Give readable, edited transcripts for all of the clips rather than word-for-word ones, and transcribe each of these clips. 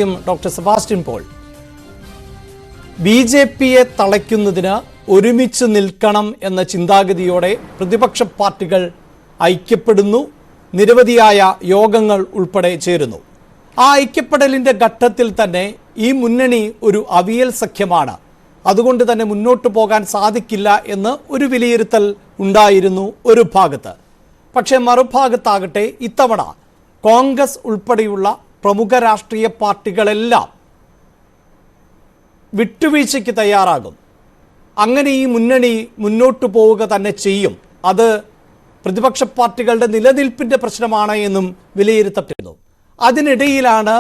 Doctor Sebastian Paul ബി.ജെ.പിയെ തളയ്ക്കുന്നതിന് ഒരുമിച്ച് നിൽക്കണം എന്ന ചിന്താഗതിയോടെ പ്രതിപക്ഷ പാർട്ടികൾ ഐക്യപ്പെടുന്നു. നിരവധിയായ യോഗങ്ങൾ ഉൾപ്പെടെ ചേരുന്നു. ആ ഐക്യപ്പെടലിന്റെ ഘട്ടത്തിൽ തന്നെ ഈ മുന്നണി ഒരു അവിയൽ സഖ്യമാണ്, അതുകൊണ്ട് തന്നെ മുന്നോട്ട് പോകാൻ സാധിക്കില്ല എന്ന് ഒരു വിലയിരുത്തൽ ഉണ്ടായിരുന്നു ഒരു ഭാഗത്ത്. പക്ഷേ മറുഭാഗത്താകട്ടെ ഇത്തവണ കോൺഗ്രസ് ഉൾപ്പെടെയുള്ള പ്രമുഖ രാഷ്ട്രീയ പാർട്ടികളെല്ലാം വിട്ടുവീഴ്ചയ്ക്ക് തയ്യാറാകും. അങ്ങനെ ഈ മുന്നണി മുന്നോട്ട് പോവുക തന്നെ ചെയ്യും. അത് പ്രതിപക്ഷ പാർട്ടികളുടെ നിലനിൽപ്പിൻ്റെ പ്രശ്നമാണ് എന്നും വിലയിരുത്തപ്പെടുന്നു. അതിനിടയിലാണ്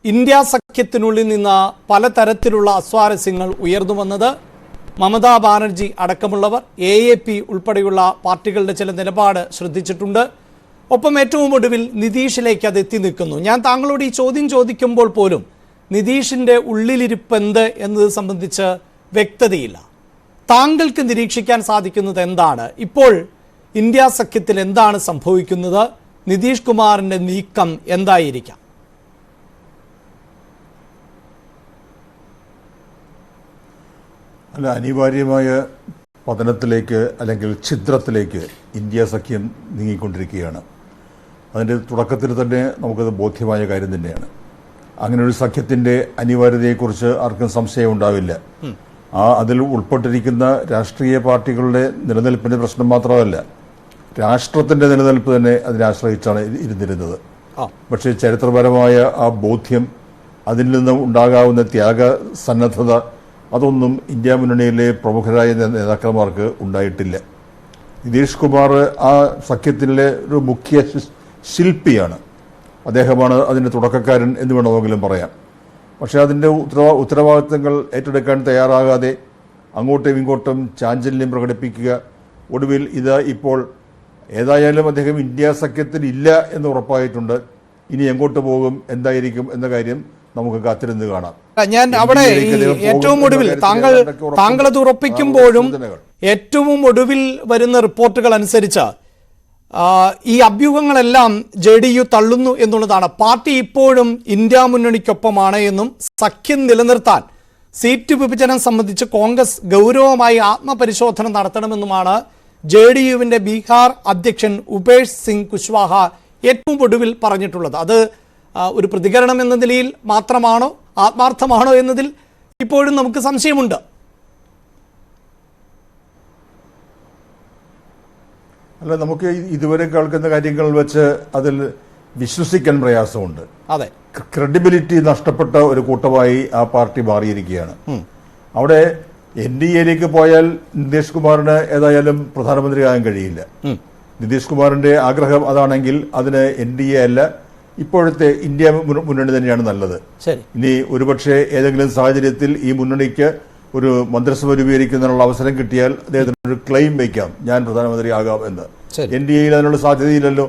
ഇന്ത്യ സഖ്യത്തിനുള്ളിൽ നിന്ന് പലതരത്തിലുള്ള അസ്വാരസ്യങ്ങൾ ഉയർന്നു വന്നത്. മമതാ ബാനർജി അടക്കമുള്ളവർ AAP ഉൾപ്പെടെയുള്ള പാർട്ടികളുടെ ചില നിലപാട് ശ്രദ്ധിച്ചിട്ടുണ്ട്. ഒപ്പം ഏറ്റവും ഒടുവിൽ നിതീഷിലേക്ക് അത് എത്തി നിൽക്കുന്നു. ഞാൻ താങ്കളോട് ഈ ചോദ്യം ചോദിക്കുമ്പോൾ പോലും നിതീഷിൻ്റെ ഉള്ളിലിരിപ്പ് എന്ത് എന്നത് സംബന്ധിച്ച് വ്യക്തതയില്ല. താങ്കൾക്ക് നിരീക്ഷിക്കാൻ സാധിക്കുന്നത് എന്താണ്? ഇപ്പോൾ ഇന്ത്യ സഖ്യത്തിൽ എന്താണ് സംഭവിക്കുന്നത്? നിതീഷ് കുമാറിൻ്റെ നീക്കം എന്തായിരിക്കാം? അല്ല, അനിവാര്യമായ പതനത്തിലേക്ക് അല്ലെങ്കിൽ ഛിദ്രത്തിലേക്ക് ഇന്ത്യ സഖ്യം നീങ്ങിക്കൊണ്ടിരിക്കുകയാണ്. അതിൻ്റെ തുടക്കത്തിൽ തന്നെ നമുക്കത് ബോധ്യമായ കാര്യം തന്നെയാണ്. അങ്ങനെ ഒരു സഖ്യത്തിൻ്റെ അനിവാര്യതയെക്കുറിച്ച് ആർക്കും സംശയം ഉണ്ടാവില്ല. അതിൽ ഉൾപ്പെട്ടിരിക്കുന്ന രാഷ്ട്രീയ പാർട്ടികളുടെ നിലനിൽപ്പിൻ്റെ പ്രശ്നം മാത്രമല്ല, രാഷ്ട്രത്തിൻ്റെ നിലനിൽപ്പ് തന്നെ അതിനെ ആശ്രയിച്ചാണ് ഇരുന്നിരുന്നത്. പക്ഷേ ചരിത്രപരമായ ആ ബോധ്യം, അതിൽ നിന്ന് ഉണ്ടാകാവുന്ന ത്യാഗസന്നദ്ധത, അതൊന്നും ഇന്ത്യ മുന്നണിയിലെ പ്രമുഖരായ നേതാക്കന്മാർക്ക് ഉണ്ടായിട്ടില്ല. നിതീഷ് കുമാർ ആ സഖ്യത്തിലെ ഒരു മുഖ്യ ശില്പിയാണ്. അദ്ദേഹമാണ് അതിൻ്റെ തുടക്കക്കാരൻ എന്ന് വേണമെങ്കിലും പറയാം. പക്ഷേ അതിൻ്റെ ഉത്തരവാദിത്തങ്ങൾ ഏറ്റെടുക്കാൻ തയ്യാറാകാതെ അങ്ങോട്ടും ഇങ്ങോട്ടും ചാഞ്ചല്യം പ്രകടിപ്പിക്കുക, ഒടുവിൽ ഇത് ഇപ്പോൾ ഏതായാലും അദ്ദേഹം ഇന്ത്യ സഖ്യത്തിൽ ഇല്ല എന്ന് ഉറപ്പായിട്ടുണ്ട്. ഇനി എങ്ങോട്ട് പോകും, എന്തായിരിക്കും എന്ന കാര്യം നമുക്ക് കാത്തിരുന്ന് കാണാം. ഞാൻ അവിടെ ഏറ്റവും ഒടുവിൽ താങ്കളത് ഉറപ്പിക്കുമ്പോഴും ഏറ്റവും ഒടുവിൽ വരുന്ന റിപ്പോർട്ടുകൾ അനുസരിച്ച് ഈ അഭ്യൂഹങ്ങളെല്ലാം JDU തള്ളുന്നു എന്നുള്ളതാണ്. പാർട്ടി ഇപ്പോഴും ഇന്ത്യ മുന്നണിക്കൊപ്പമാണ് എന്നും സഖ്യം നിലനിർത്താൻ സീറ്റ് വിഭജനം സംബന്ധിച്ച് കോൺഗ്രസ് ഗൗരവമായി ആത്മപരിശോധന നടത്തണമെന്നുമാണ് JDUവിൻ്റെ ബീഹാർ അധ്യക്ഷൻ ഉപേഷ് സിംഗ് കുശ്വാഹ ഏറ്റവും ഒടുവിൽ പറഞ്ഞിട്ടുള്ളത്. അത് ഒരു പ്രതികരണം എന്ന നിലയിൽ മാത്രമാണോ, ആത്മാർത്ഥമാണോ എന്നതിൽ ഇപ്പോഴും നമുക്ക് സംശയമുണ്ട്. അല്ല, നമുക്ക് ഇതുവരെ കേൾക്കുന്ന കാര്യങ്ങൾ വെച്ച് അതിൽ വിശ്വസിക്കാൻ പ്രയാസമുണ്ട്. അതെ, ക്രെഡിബിലിറ്റി നഷ്ടപ്പെട്ട ഒരു കൂട്ടമായി ആ പാർട്ടി മാറിയിരിക്കുകയാണ്. അവിടെ NDAയിലേക്ക് പോയാൽ നിതീഷ് കുമാറിന് ഏതായാലും പ്രധാനമന്ത്രിയാകാൻ കഴിയില്ല. നിതീഷ് കുമാറിന്റെ ആഗ്രഹം അതാണെങ്കിൽ അതിന് NDA അല്ല, ഇപ്പോഴത്തെ ഇന്ത്യ മുന്നണി തന്നെയാണ് നല്ലത്. ഇനി ഒരുപക്ഷെ ഏതെങ്കിലും സാഹചര്യത്തിൽ ഈ മുന്നണിക്ക് ഒരു മന്ത്രിസഭ രൂപീകരിക്കുന്നതിനുള്ള അവസരം കിട്ടിയാൽ അദ്ദേഹത്തിന് ഒരു ക്ലെയിം വയ്ക്കാം, ഞാൻ പ്രധാനമന്ത്രിയാകാം എന്ന്. NDAയിൽ അതിനുള്ള സാധ്യതയില്ലല്ലോ.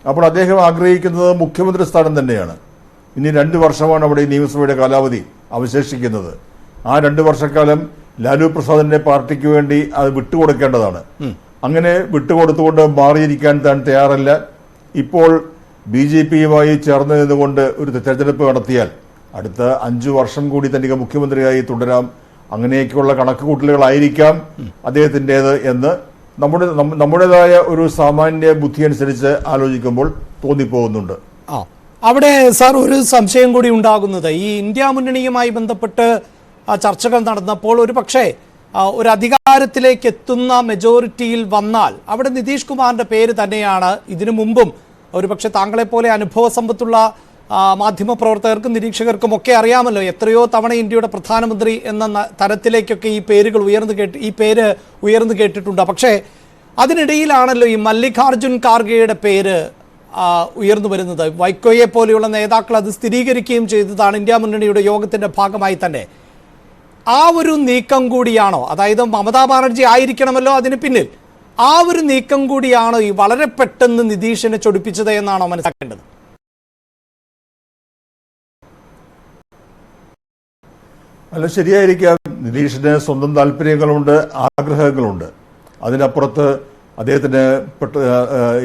അപ്പോൾ അദ്ദേഹം ആഗ്രഹിക്കുന്നത് മുഖ്യമന്ത്രി സ്ഥാനം തന്നെയാണ്. ഇനി 2 വർഷമാണ് അവിടെ നിയമസഭയുടെ കാലാവധി അവശേഷിക്കുന്നത്. ആ 2 വർഷക്കാലം ലാലു പ്രസാദിന്റെ പാർട്ടിക്ക് വേണ്ടി അത് വിട്ടുകൊടുക്കേണ്ടതാണ്. അങ്ങനെ വിട്ടുകൊടുത്തുകൊണ്ട് മാറിയിരിക്കാൻ താൻ തയ്യാറല്ല. ഇപ്പോൾ BJPയുമായി ചേർന്ന് നിന്നുകൊണ്ട് ഒരു തെരഞ്ഞെടുപ്പ് നടത്തിയാൽ അടുത്ത 5 വർഷം കൂടി തനിക്ക് മുഖ്യമന്ത്രിയായി തുടരാം, അങ്ങനെയൊക്കെയുള്ള കണക്കുകൂട്ടലുകളായിരിക്കാം അദ്ദേഹത്തിൻ്റെത് എന്ന് നമ്മുടേതായ ഒരു സാമാന്യ ബുദ്ധി അനുസരിച്ച് ആലോചിക്കുമ്പോൾ തോന്നിപ്പോകുന്നുണ്ട്. അവിടെ സാർ ഒരു സംശയം കൂടി ഉണ്ടാകുന്നത്, ഈ ഇന്ത്യ മുന്നണിയുമായി ബന്ധപ്പെട്ട് ചർച്ചകൾ നടന്നപ്പോൾ ഒരു പക്ഷേ ഒരു അധികാരത്തിലേക്ക് എത്തുന്ന മെജോറിറ്റിയിൽ വന്നാൽ അവിടെ നിതീഷ് കുമാറിന്റെ പേര് തന്നെയാണ് ഇതിനു മുമ്പും ഒരു പക്ഷേ താങ്കളെപ്പോലെ അനുഭവ സമ്പത്തുള്ള മാധ്യമപ്രവർത്തകർക്കും നിരീക്ഷകർക്കും ഒക്കെ അറിയാമല്ലോ, എത്രയോ തവണ ഇന്ത്യയുടെ പ്രധാനമന്ത്രി എന്ന തരത്തിലേക്കൊക്കെ ഈ പേര് ഉയർന്നു കേട്ടിട്ടുണ്ട്. പക്ഷേ അതിനിടയിലാണല്ലോ ഈ മല്ലികാർജുൻ ഖാർഗെയുടെ പേര് ഉയർന്നു വരുന്നത്. വൈക്കോയെ പോലെയുള്ള നേതാക്കൾ അത് സ്ഥിരീകരിക്കുകയും ചെയ്തതാണ് ഇന്ത്യ മുന്നണിയുടെ യോഗത്തിന്റെ ഭാഗമായി തന്നെ. ആ ഒരു നീക്കം കൂടിയാണോ, അതായത് മമതാ ബാനർജി ആയിരിക്കണമല്ലോ അതിന് പിന്നിൽ, ആ ഒരു നീക്കം കൂടിയാണോ ഈ വളരെ പെട്ടെന്ന് നിതീഷിനെ ചൊടിപ്പിച്ചത് എന്നാണോ മനസ്സിലാക്കേണ്ടത്? അല്ല, ശരിയായിരിക്കാം. നിതീഷിന് സ്വന്തം താല്പര്യങ്ങളുണ്ട്, ആഗ്രഹങ്ങളുണ്ട്. അതിനപ്പുറത്ത് അദ്ദേഹത്തിന്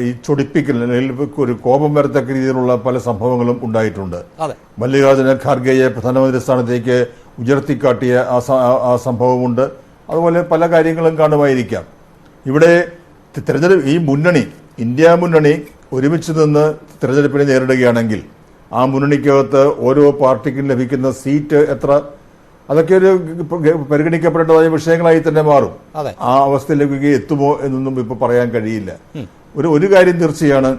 ഈ ചൊടിപ്പിക്കൽ അല്ലെങ്കിൽ ഒരു കോപം വരത്തക്ക രീതിയിലുള്ള പല സംഭവങ്ങളും ഉണ്ടായിട്ടുണ്ട്. മല്ലികാർജുന ഖാർഗെയെ പ്രധാനമന്ത്രി സ്ഥാനത്തേക്ക് ഉയർത്തിക്കാട്ടിയ ആ സംഭവമുണ്ട്. അതുപോലെ പല കാര്യങ്ങളും കാണുമായിരിക്കാം. ഇവിടെ തെരഞ്ഞെടുപ്പ് ഈ മുന്നണി, ഇന്ത്യ മുന്നണി ഒരുമിച്ച് നിന്ന് തെരഞ്ഞെടുപ്പിനെ നേരിടുകയാണെങ്കിൽ ആ മുന്നണിക്കകത്ത് ഓരോ പാർട്ടിക്കും ലഭിക്കുന്ന സീറ്റ് എത്ര, അതൊക്കെ ഒരു പരിഗണിക്കപ്പെടേണ്ടതായ വിഷയങ്ങളായി തന്നെ മാറും. ആ അവസ്ഥയിലേക്ക് എത്തുമോ എന്നൊന്നും ഇപ്പൊ പറയാൻ കഴിയില്ല. ഒരു കാര്യം തീർച്ചയാണ്,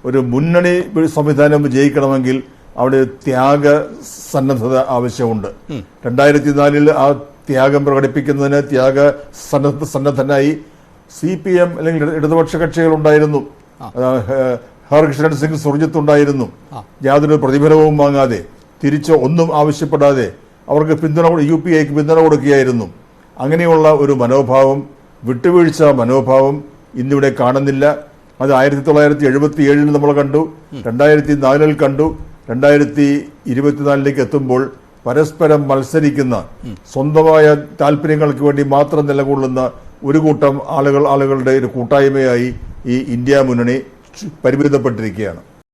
ഒരു മുന്നണി സംവിധാനം വിജയിക്കണമെങ്കിൽ അവിടെ ത്യാഗ സന്നദ്ധത ആവശ്യമുണ്ട്. 2004 ആ ത്യാഗം പ്രകടിപ്പിക്കുന്നതിന് ത്യാഗ സന്നദ്ധനായി CPM അല്ലെങ്കിൽ ഇടതുപക്ഷ കക്ഷികൾ ഉണ്ടായിരുന്നു. ഹർകിഷൻ സിംഗ് സുർജിത്ത് ഉണ്ടായിരുന്നു. യാതൊരു പ്രതിഫലവും വാങ്ങാതെ, തിരിച്ച് ഒന്നും ആവശ്യപ്പെടാതെ അവർക്ക് UPAക്ക് പിന്തുണ കൊടുക്കുകയായിരുന്നു. അങ്ങനെയുള്ള ഒരു മനോഭാവം, വിട്ടുവീഴ്ച മനോഭാവം ഇന്നിവിടെ കാണുന്നില്ല. അത് 1977 നമ്മൾ കണ്ടു, 2004 കണ്ടു. 2024 എത്തുമ്പോൾ പരസ്പരം മത്സരിക്കുന്ന, സ്വന്തമായ താല്പര്യങ്ങൾക്ക് വേണ്ടി മാത്രം നിലകൊള്ളുന്ന ഒരു കൂട്ടം ആളുകളുടെ ഒരു കൂട്ടായ്മയായി ഈ ഇന്ത്യ മുന്നണി പരിമിതപ്പെട്ടിരിക്കുകയാണ്.